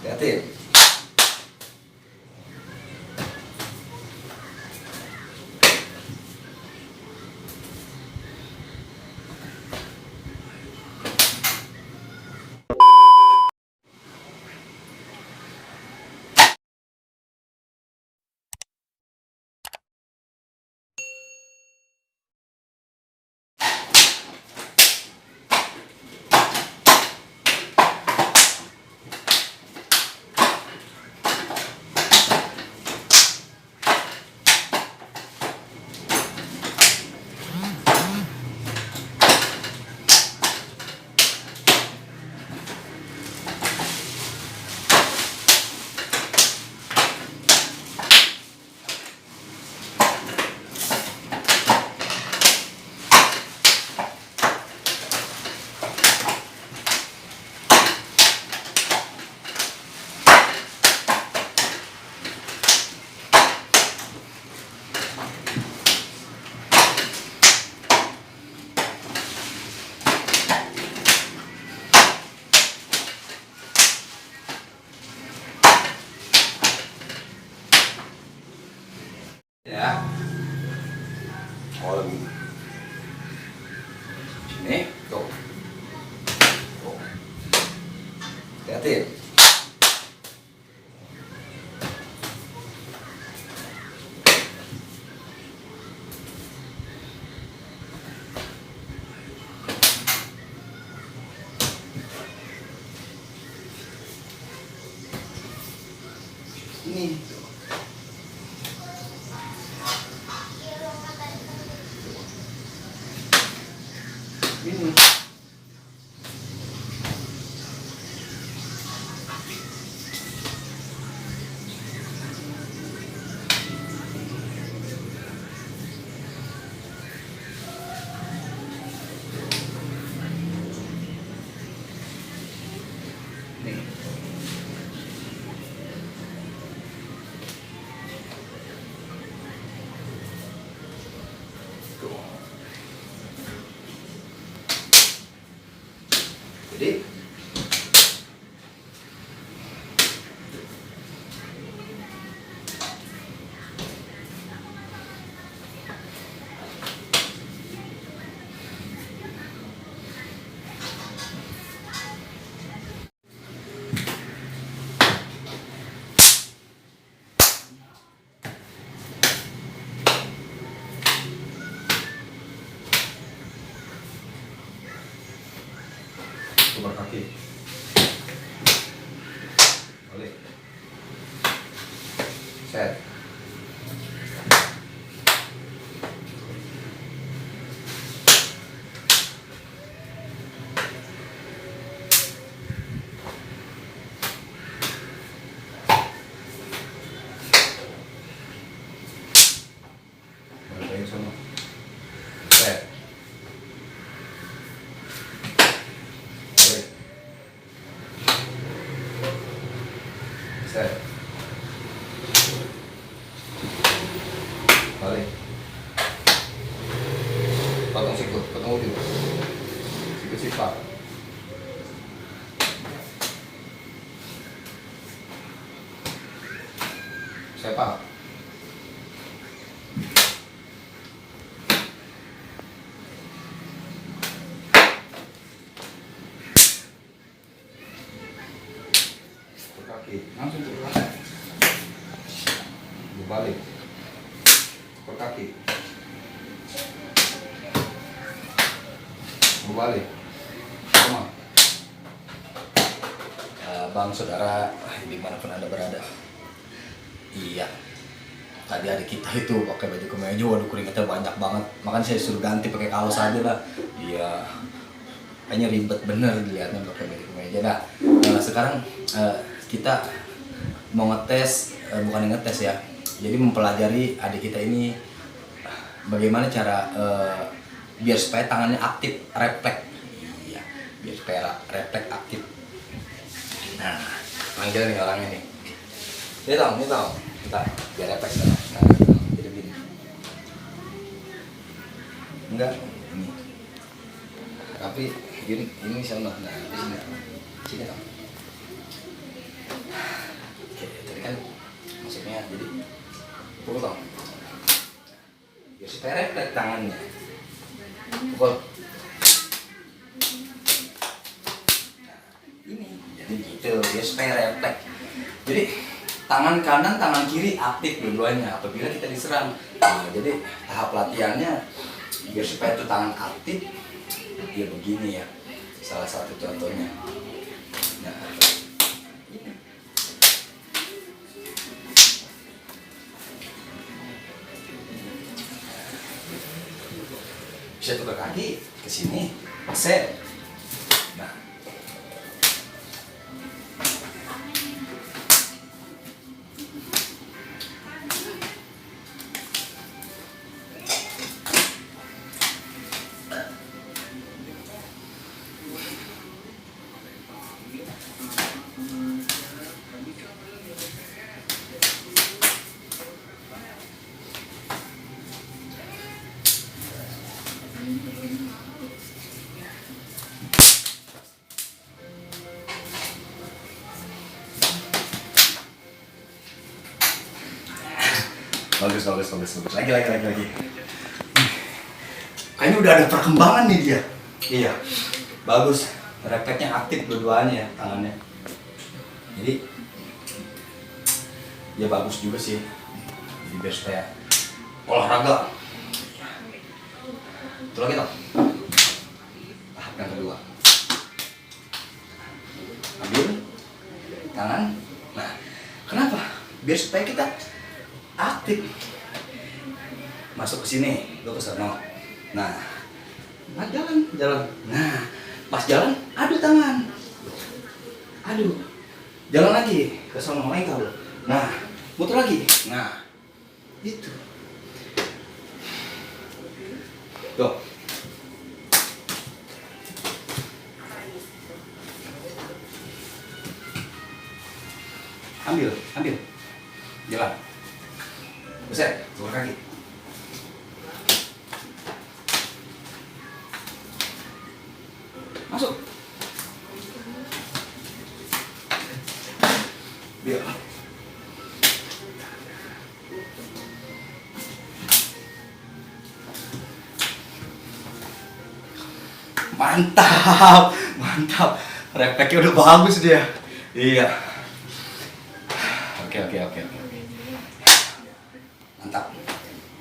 Liatin. Ya. Oh lagi. Sini, tuh. Tuh. Liatin. Ini. Tuh. Ini. Nih. Tuh. Jadi coba kaki. Balik. Set. Balik sama. Set. Balik. Set. Balik. Potong sikut, potong ujung. Sikut sifat. Sepak. Kaki langsung ke belakang, berbalik ke kaki, berbalik sama. Bang saudara dimanapun anda berada, iya tadi adik kita itu pakai baju kemeja, waduh keringetnya banyak banget, makanya saya suruh ganti pakai kaos aja lah. Iya kayaknya ribet bener dilihatnya pakai baju kemeja. Nah sekarang kita mau ngetes, bukan ngetes ya, jadi mempelajari adik kita ini bagaimana cara biar supaya tangannya aktif, refleks. Iya, biar supaya refleks aktif. Nah, manggil nih orangnya nih. Ini tau, bentar, biar refleks. Nah, jadi begini. Enggak, ini. Tapi ini sama, nah di sini, sini tau. maksudnya. Jadi pukul dong. Biar supaya refleks tangannya. Pukul. Ini jadi gitu, biar supaya refleks. Jadi tangan kanan, tangan kiri aktif dua-duanya apabila kita diserang. Nah, jadi tahap latihannya biar supaya itu tangan aktif, dia begini ya. Salah satu contohnya. Nah, ini. Bisa tukar kaki ke sini, set. Nah, bagus. Lagi. Kayaknya udah ada perkembangan nih dia. Iya, bagus. Refleksnya aktif dua-duanya ya tangannya. Jadi, ya bagus juga sih. Jadi biar supaya olahraga. Itu lagi toh. Tahap yang kedua. Ambil tangan. Nah, kenapa? Biar supaya kita aktif. Masuk ke sini, lo ke sana. Nah, jalan. Nah, pas jalan, adu tangan. Adu. Jalan lagi ke sana lagi kau. Nah, muter lagi. Nah, itu. Tuh. Ambil. Jalan. Buset, keluar kaki. Masuk. Biar. Mantap. Refleksnya udah bagus dia. Iya.